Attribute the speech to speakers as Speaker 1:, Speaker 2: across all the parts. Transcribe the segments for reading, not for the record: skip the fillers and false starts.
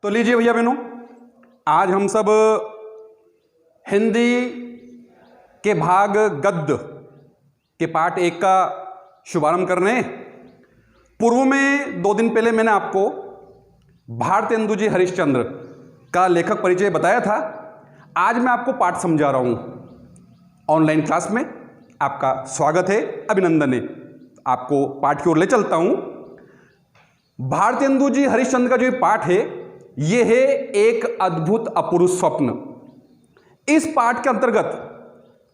Speaker 1: तो लीजिए भैया बहनों, आज हम सब हिंदी के भाग गद्य के पार्ट 1 का शुभारंभ कर रहे हैं। पूर्व में 2 दिन पहले मैंने आपको भारतेंदु जी हरिश्चंद्र का लेखक परिचय बताया था। आज मैं आपको पाठ समझा रहा हूं ऑनलाइन क्लास में। आपका स्वागत है, अभिनंदन है। आपको पाठ की ओर ले चलता हूं। भारतेंदु जी हरिश्चंद्र का जो पाठ है, यह है एक अद्भुत अपूर्व स्वप्न। इस पाठ के अंतर्गत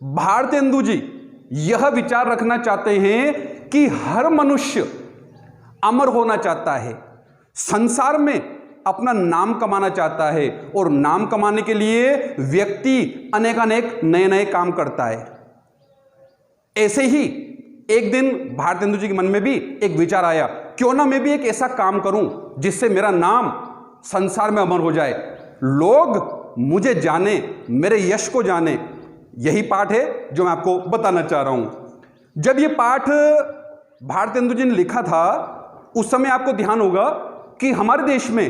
Speaker 1: भारतेंदु जी यह विचार रखना चाहते हैं कि हर मनुष्य अमर होना चाहता है, संसार में अपना नाम कमाना चाहता है, और नाम कमाने के लिए व्यक्ति अनेक नए नए काम करता है। ऐसे ही एक दिन भारतेंदु जी के मन में भी एक विचार आया, क्यों ना मैं भी एक ऐसा काम करूं जिससे मेरा नाम संसार में अमर हो जाए, लोग मुझे जाने, मेरे यश को जाने। यही पाठ है जो मैं आपको बताना चाह रहा हूं। जब यह पाठ भारतेंदु जी ने लिखा था, उस समय आपको ध्यान होगा कि हमारे देश में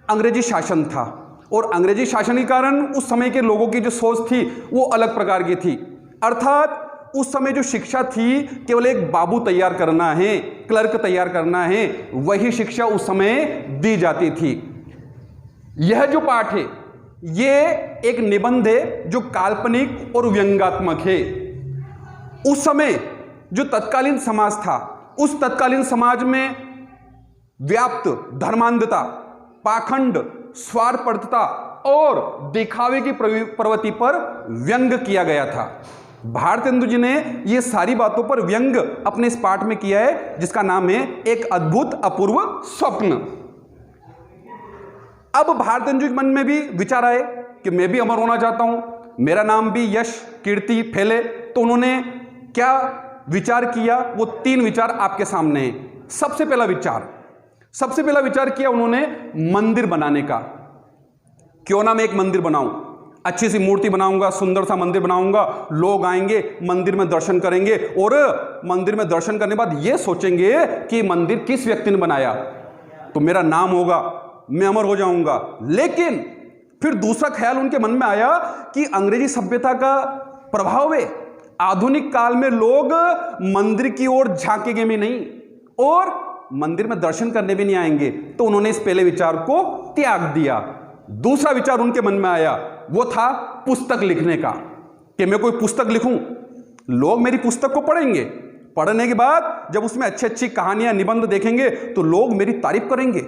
Speaker 1: अंग्रेजी शासन था, और अंग्रेजी शासन के कारण उस समय के लोगों की जो सोच थी वो अलग प्रकार की थी। अर्थात उस समय जो शिक्षा थी, केवल एक बाबू तैयार करना है, क्लर्क तैयार करना है, वही शिक्षा उस समय दी जाती थी। यह जो पाठ है, यह एक निबंध है जो काल्पनिक और व्यंग्यात्मक है। उस समय जो तत्कालीन समाज था, उस तत्कालीन समाज में व्याप्त धर्मांधता, पाखंड, स्वार्थपरता और दिखावे की प्रवृत्ति पर व्यंग किया गया था। भारतेंदु जी ने ये सारी बातों पर व्यंग अपने इस पाठ में किया है, जिसका नाम है एक अद्भुत अपूर्व स्वप्न। अब भारतेंदु जी के मन में भी विचार आए कि मैं भी अमर होना चाहता हूं, मेरा नाम भी यश कीर्ति फैले। तो उन्होंने क्या विचार किया, वो 3 विचार आपके सामने हैं। सबसे पहला विचार किया उन्होंने मंदिर बनाने का। क्यों ना मैं एक मंदिर बनाऊं, अच्छी सी मूर्ति बनाऊंगा, सुंदर सा मंदिर बनाऊंगा, लोग आएंगे, मंदिर में दर्शन करेंगे, और मंदिर में दर्शन करने के बाद ये सोचेंगे कि मंदिर किस व्यक्ति ने बनाया, तो मेरा नाम होगा, मैं अमर हो जाऊंगा। लेकिन फिर दूसरा ख्याल उनके मन में आया कि अंग्रेजी सभ्यता का प्रभाव है, आधुनिक काल में लोग मंदिर की ओर झांकेंगे भी नहीं और मंदिर में दर्शन करने भी नहीं आएंगे। तो उन्होंने इस पहले विचार को त्याग दिया। दूसरा विचार उनके मन में आया, वो था पुस्तक लिखने का, कि मैं कोई पुस्तक लिखूं, लोग मेरी पुस्तक को पढ़ेंगे, पढ़ने के बाद जब उसमें अच्छी कहानियां, निबंध देखेंगे तो लोग मेरी तारीफ करेंगे,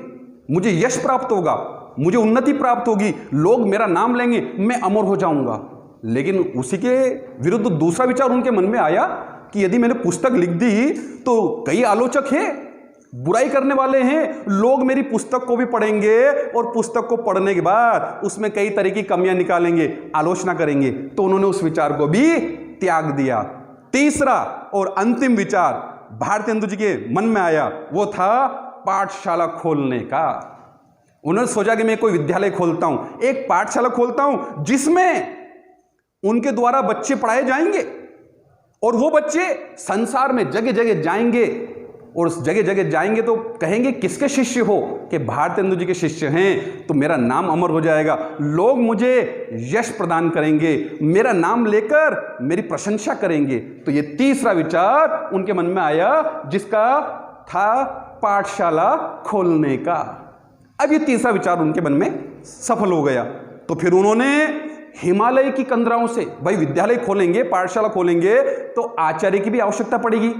Speaker 1: मुझे यश प्राप्त होगा, मुझे उन्नति प्राप्त होगी, लोग मेरा नाम लेंगे, मैं अमर हो जाऊंगा। लेकिन उसी के विरुद्ध दूसरा विचार उनके मन में आया कि यदि मैंने पुस्तक लिख दी तो कई आलोचक हैं, बुराई करने वाले हैं, लोग मेरी पुस्तक को भी पढ़ेंगे और पुस्तक को पढ़ने के बाद उसमें कई तरह की कमियां निकालेंगे, आलोचना करेंगे। तो उन्होंने उस विचार को भी त्याग दिया। तीसरा और अंतिम विचार भारतेंदु जी के मन में आया, वो था पाठशाला खोलने का। उन्होंने सोचा कि मैं कोई विद्यालय खोलता हूं, एक पाठशाला खोलता हूं जिसमें उनके द्वारा बच्चे पढ़ाए जाएंगे, और वो बच्चे संसार में जगह जगह जाएंगे, और उस जगह जगह जाएंगे तो कहेंगे किसके शिष्य हो, कि भारतेंदु जी के शिष्य हैं, तो मेरा नाम अमर हो जाएगा, लोग मुझे यश प्रदान करेंगे, मेरा नाम लेकर मेरी प्रशंसा करेंगे। तो ये तीसरा विचार उनके मन में आया, जिसका था पाठशाला खोलने का। अब ये तीसरा विचार उनके मन में सफल हो गया। तो फिर उन्होंने हिमालय की कंदराओं से, भाई विद्यालय खोलेंगे, पाठशाला खोलेंगे, तो आचार्य की भी आवश्यकता पड़ेगी,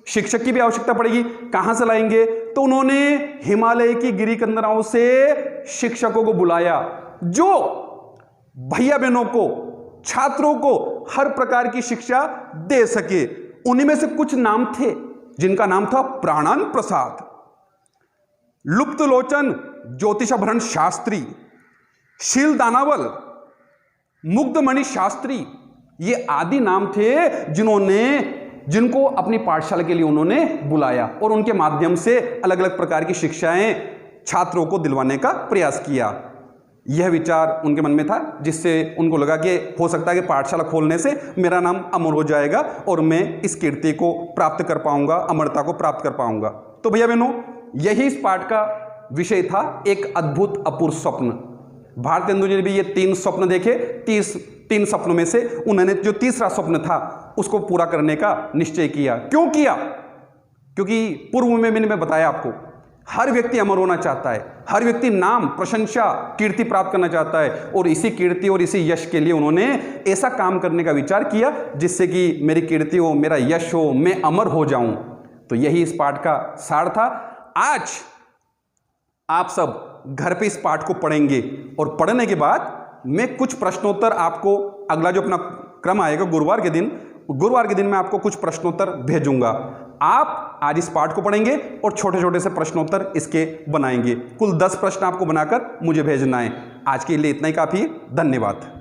Speaker 1: शिक्षक की भी आवश्यकता पड़ेगी, कहां से लाएंगे? तो उन्होंने हिमालय की गिरी कंदराओं से शिक्षकों को बुलाया, जो भैया बहनों को, छात्रों को हर प्रकार की शिक्षा दे सके। उन्हीं में से कुछ नाम थे जिनका नाम था प्राणान प्रसाद, लुप्त लोचन ज्योतिषाभरण शास्त्री, शील दानावल, मुग्धमणि शास्त्री। ये आदि नाम थे जिनको अपनी पाठशाला के लिए उन्होंने बुलाया, और उनके माध्यम से अलग अलग प्रकार की शिक्षाएं छात्रों को दिलवाने का प्रयास किया। यह विचार उनके मन में था, जिससे उनको लगा कि हो सकता है कि पाठशाला खोलने से मेरा नाम अमर हो जाएगा और मैं इस कीर्ति को प्राप्त कर पाऊंगा, अमरता को प्राप्त कर पाऊंगा। तो भैया बहनों, यही इस पाठ का विषय था एक अद्भुत अपूर्व स्वप्न। भारतेंदु जी ने भी ये 3 स्वप्न देखे। 3 स्वप्नों में से उन्होंने जो तीसरा स्वप्न था उसको पूरा करने का निश्चय किया। क्यों किया? क्योंकि पूर्व में मैंने बताया आपको, हर व्यक्ति अमर होना चाहता है, हर व्यक्ति नाम, प्रशंसा, कीर्ति प्राप्त करना चाहता है, और इसी कीर्ति और इसी यश के लिए उन्होंने ऐसा काम करने का विचार किया जिससे कि मेरी कीर्ति हो, मेरा यश हो, मैं अमर हो जाऊं। तो यही इस पाठ का सार था। आज आप सब घर पे इस पाठ को पढ़ेंगे और पढ़ने के बाद मैं कुछ प्रश्नोत्तर आपको, अगला जो अपना क्रम आएगा गुरुवार के दिन मैं आपको कुछ प्रश्नोत्तर भेजूंगा। आप आज इस पाठ को पढ़ेंगे और छोटे छोटे से प्रश्नोत्तर इसके बनाएंगे। कुल 10 प्रश्न आपको बनाकर मुझे भेजना है। आज के लिए इतना ही काफ़ी है। धन्यवाद।